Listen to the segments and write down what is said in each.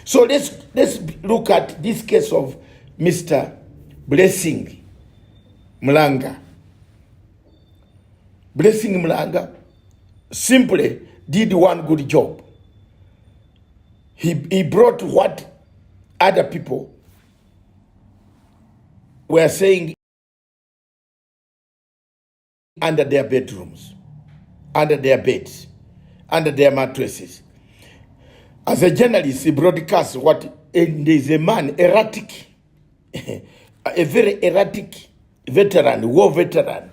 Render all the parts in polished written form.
So let's look at this case of Mr. Blessing Mlanga. Blessing Mlanga simply did one good job. He brought what other people were saying under their bedrooms, under their beds, under their mattresses. As a journalist, he broadcasts what, and there's a man, erratic, a very erratic veteran, war veteran,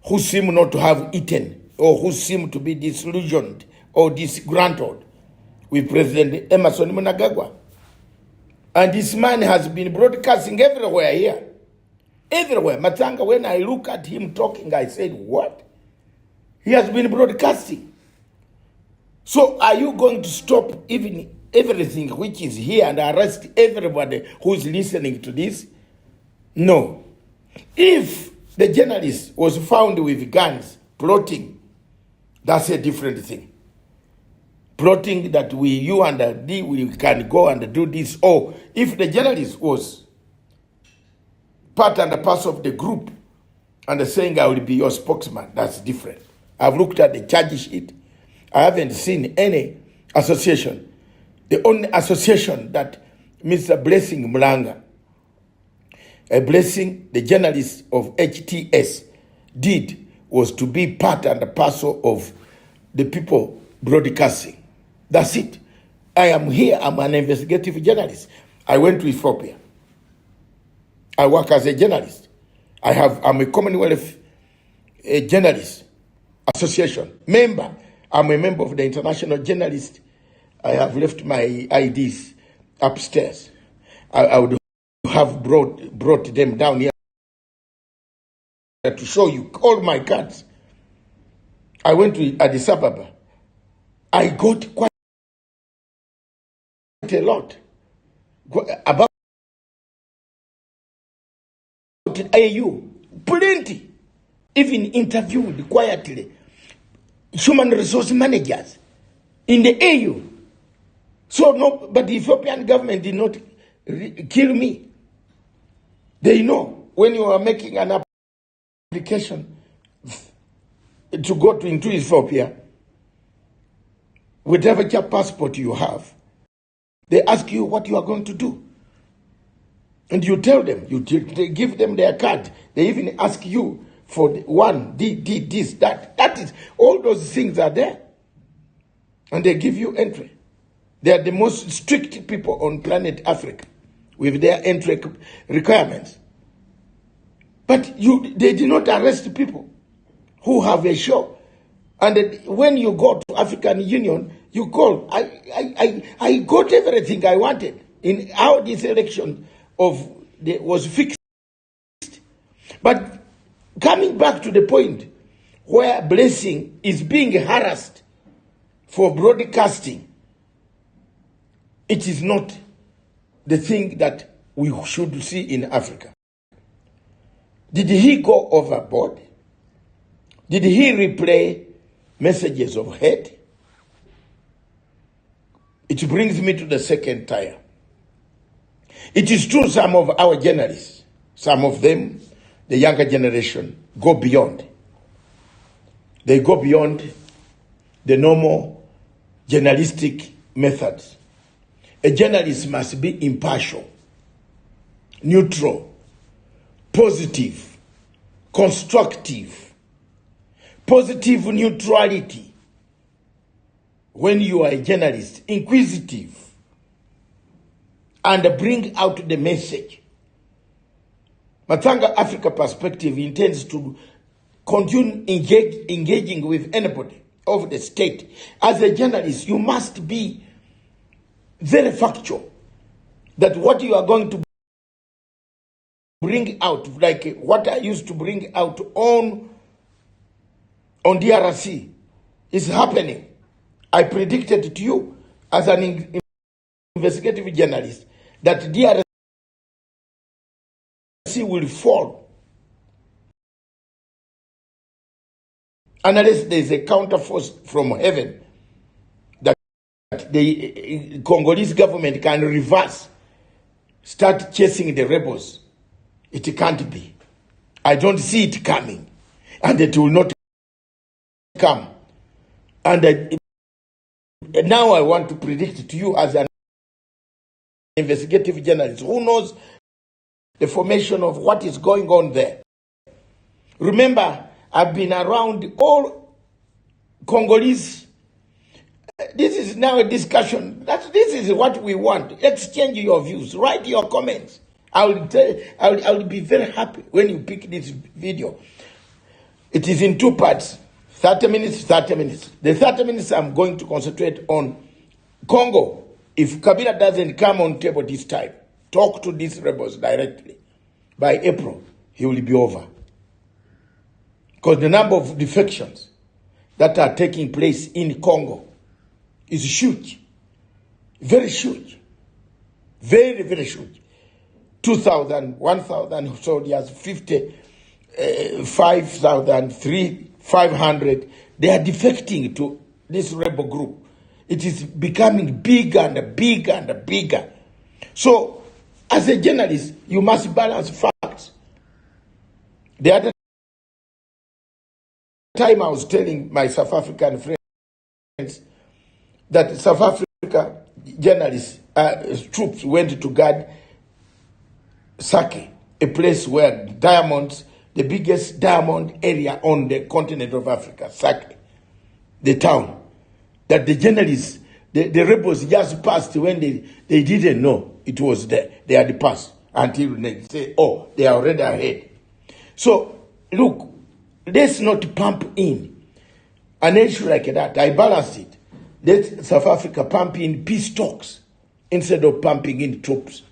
who seemed not to have eaten, or who seemed to be disillusioned or disgruntled with President Emerson Mnangagwa. And this man has been broadcasting everywhere here. Everywhere. Matanga, when I look at him talking, I said, what? He has been broadcasting. So are you going to stop even everything which is here and arrest everybody who is listening to this? No. If the journalist was found with guns plotting, that's a different thing. Plotting that you and we can go and do this. Or if the journalist was part and parcel of the group and saying I will be your spokesman, that's different. I've looked at the charge sheet. I haven't seen any association. The only association that Mr. Blessing Mlanga, Blessing, the journalist of HTS, did was to be part and parcel of the people broadcasting. That's it. I am here. I'm an investigative journalist. I went to Ethiopia. I work as a journalist. I'm a Commonwealth Journalist Association member. I'm a member of the International Journalist. I have left my IDs upstairs. I would have brought them down here to show you all my cards. I went to Addis Ababa. I got quite a lot about AU, plenty, even interviewed quietly human resource managers in the AU. So no, but the Ethiopian government did not kill me. They know when you are making an application to go into Ethiopia, whatever passport you have, they ask you what you are going to do. And you tell them, they give them their card. They even ask you for this, that. That is, all those things are there. And they give you entry. They are the most strict people on planet Africa with their entry requirements. But they did not arrest people who have a show. And when you go to African Union, you call. I got everything I wanted in how this election was fixed. But coming back to the point where Blessing is being harassed for broadcasting, it is not the thing that we should see in Africa. Did he go overboard? Did he replay messages of hate? It brings me to the second tier. It is true some of our journalists, some of them, the younger generation, go beyond. They go beyond the normal journalistic methods. A journalist must be impartial, neutral, positive, constructive, positive neutrality. When you are a journalist, inquisitive, and bring out the message. Matanga Africa Perspective intends to continue engaging with anybody of the state. As a journalist, you must be very factual that what you are going to bring out, like what I used to bring out on DRC, is happening. I predicted to you as an investigative journalist that DRC will fall unless there is a counterforce from heaven that the Congolese government can reverse, start chasing the rebels. It can't be. I don't see it coming, and it will not come. And now I want to predict to you as an investigative journalist who knows the formation of what is going on there. Remember, I've been around all Congolese. This is now a discussion. This is what we want. Exchange your views. Write your comments. I will be very happy when you pick this video. It is in 2 parts. 30 minutes, 30 minutes. The 30 minutes I'm going to concentrate on Congo. If Kabila doesn't come on table this time, talk to these rebels directly. By April, he will be over. Because the number of defections that are taking place in Congo is huge. Very huge. Very, very huge. 2,000, 1,000 soldiers, 50, 5,000, 500. They are defecting to this rebel group. It is becoming bigger and bigger and bigger. So, as a journalist, you must balance facts. The other time I was telling my South African friends that South Africa journalists, troops went to guard Sake, a place where diamonds, the biggest diamond area on the continent of Africa, Sake, the town, that the journalists, the rebels just passed when they didn't know it was there. They had passed until they say, oh, they are already ahead. So, look, let's not pump in an issue like that. I balanced it. Let South Africa pump in peace talks instead of pumping in troops.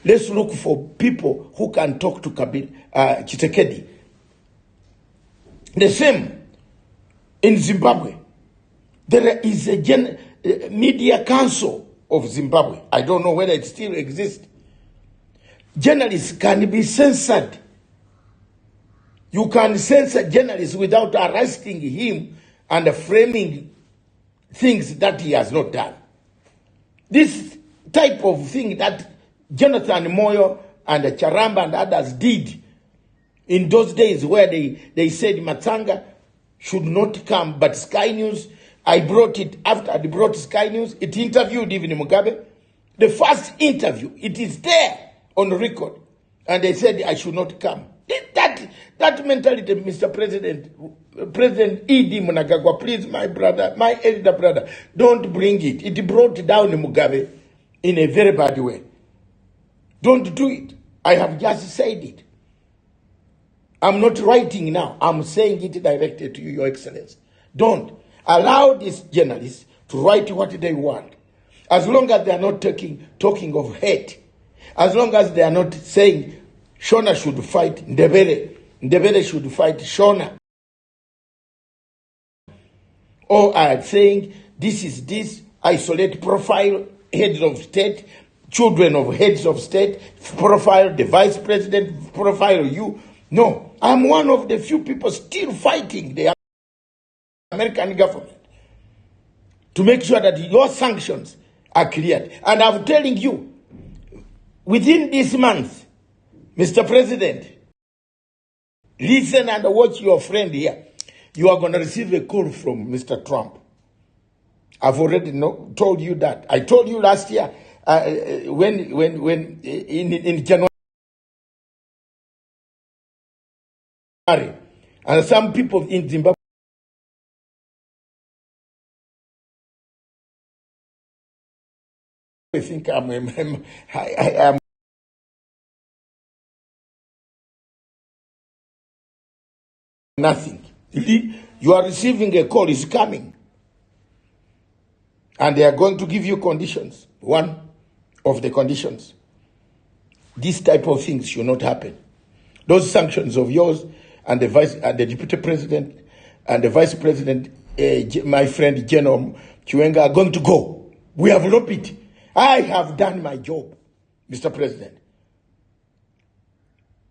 Let's look for people who can talk to Tshisekedi. The same in Zimbabwe. There is a media council of Zimbabwe. I don't know whether it still exists. Journalists can be censored. You can censor journalists without arresting him and framing things that he has not done. This type of thing that Jonathan Moyo and Charamba and others did in those days where they said Matanga should not come, but Sky News, I brought it after I brought Sky News, it interviewed even Mugabe. The first interview, it is there on record, and they said I should not come. That mentality, Mr. President E.D. Mnangagwa, please, my brother, my elder brother, don't bring it. It brought down Mugabe in a very bad way. Don't do it. I have just said it. I'm not writing now. I'm saying it directly to you, Your Excellency. Don't allow these journalists to write what they want. As long as they are not talking of hate, as long as they are not saying Shona should fight Ndebele, Ndebele should fight Shona, or are saying this is this, isolate profile, heads of state, children of heads of state, profile the vice president, profile you. No, I'm one of the few people still fighting the American government to make sure that your sanctions are cleared. And I'm telling you, within this month, Mr. President, listen and watch your friend here. You are going to receive a call from Mr. Trump. I've already told you that. I told you last year when in January, and some people in Zimbabwe think I am nothing. You are receiving a call, is coming. And they are going to give you conditions. One of the conditions, this type of things should not happen. Those sanctions of yours and the deputy president and the vice president, my friend General Chiwenga, are going to go. We have lobbied. I have done my job, Mr. President.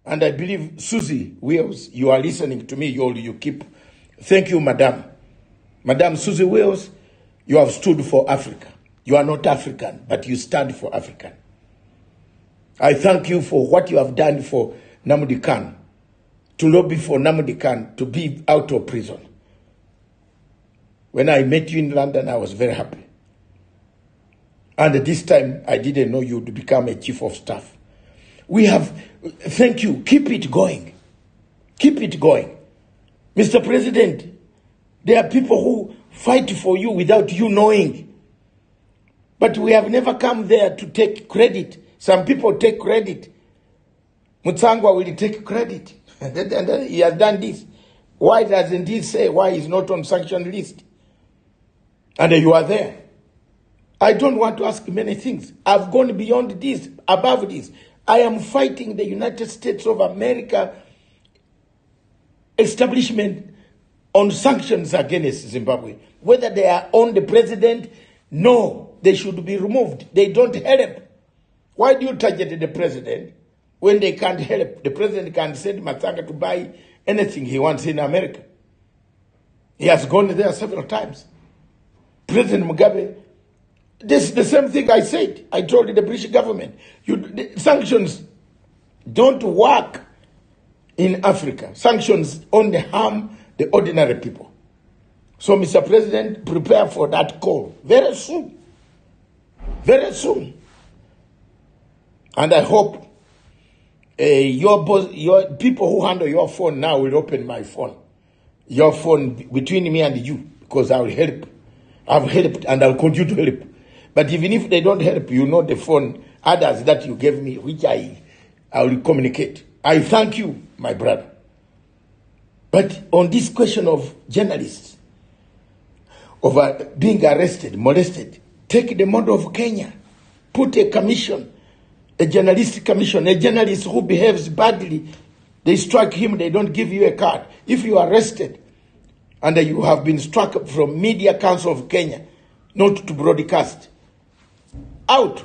And I believe, Susie Wills, you are listening to me. You keep. Thank you, Madam. Madam Susie Wills, you have stood for Africa. You are not African, but you stand for African. I thank you for what you have done for Nnamdi Kanu, to lobby for Nnamdi Kanu to be out of prison. When I met you in London, I was very happy. And this time, I didn't know you would become a chief of staff. Thank you. Keep it going. Keep it going. Mr. President, there are people who fight for you without you knowing. But we have never come there to take credit. Some people take credit. Mutsangwa will take credit. And he has done this. Why doesn't he say why he's not on sanction list? And you are there. I don't want to ask many things. I've gone beyond this, above this. I am fighting the United States of America establishment on sanctions against Zimbabwe. Whether they are on the president, no, they should be removed. They don't help. Why do you target the president when they can't help? The president can send Matsanga to buy anything he wants in America. He has gone there several times. President Mugabe, this is the same thing I said. I told the British government, the sanctions don't work in Africa. Sanctions only harm the ordinary people. So, Mr. President, prepare for that call very soon. Very soon. And I hope your people who handle your phone now will open my phone. Your phone between me and you, because I will help. I've helped and I'll continue to help. But even if they don't help, you know the phone, others that you gave me, which I will communicate. I thank you, my brother. But on this question of journalists, of being arrested, molested, take the model of Kenya. Put a commission, a journalistic commission, a journalist who behaves badly. They strike him, they don't give you a card. If you are arrested, and you have been struck from Media Council of Kenya, not to broadcast, out,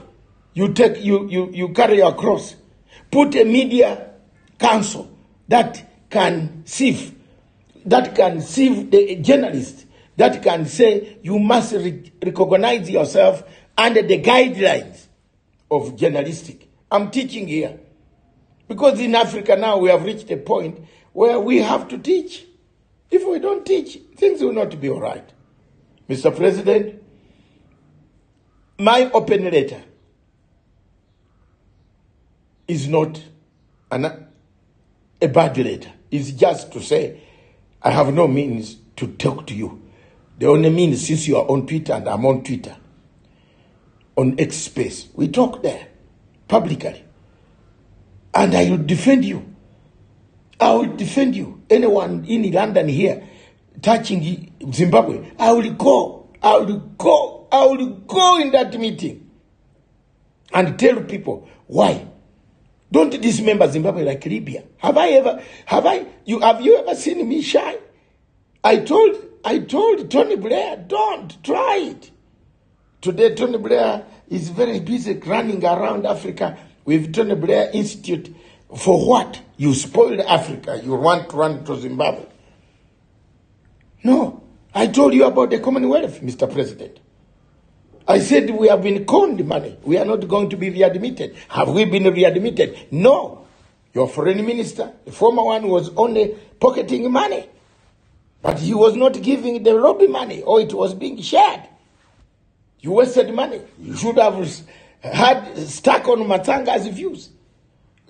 you carry your cross. Put a media council that can sieve the journalist, that can say you must recognize yourself under the guidelines of journalistic. I'm teaching here. Because in Africa now we have reached a point where we have to teach. If we don't teach, things will not be all right. Mr. President, my open letter is not a bad letter. It's just to say, I have no means to talk to you. The only means, since you are on Twitter and I'm on Twitter, on X space, we talk there publicly. And I will defend you. I will defend you. Anyone in London here touching Zimbabwe, I will go in that meeting and tell people why. Don't dismember Zimbabwe like Libya. Have you ever seen me shy? I told Tony Blair, don't try it. Today Tony Blair is very busy running around Africa with Tony Blair Institute. For what? You spoiled Africa. You want to run to Zimbabwe. No. I told you about the Commonwealth, Mr. President. I said we have been conned money. We are not going to be readmitted. Have we been readmitted? No. Your foreign minister, the former one, was only pocketing money. But he was not giving the lobby money, or it was being shared. You wasted money. You should have had stuck on Matsanga's views.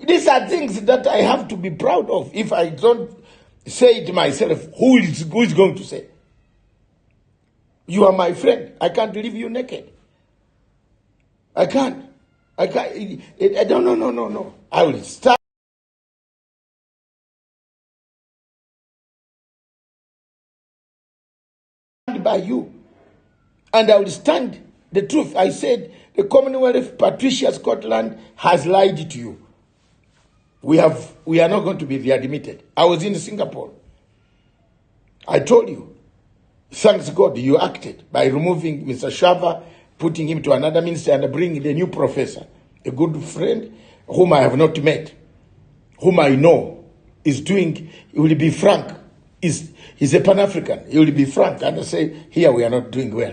These are things that I have to be proud of. If I don't say it myself, who is going to say? You are my friend. I can't leave you naked. I can't. No. I will stand by you. And I will stand the truth. I said the Commonwealth, Patricia Scotland, has lied to you. We are not going to be readmitted. I was in Singapore. I told you. Thanks God you acted by removing Mr. Shava, putting him to another minister and bringing the new professor, a good friend whom I have not met, whom I know is doing, he will be frank. He's a Pan-African. He will be frank and say, here we are not doing well.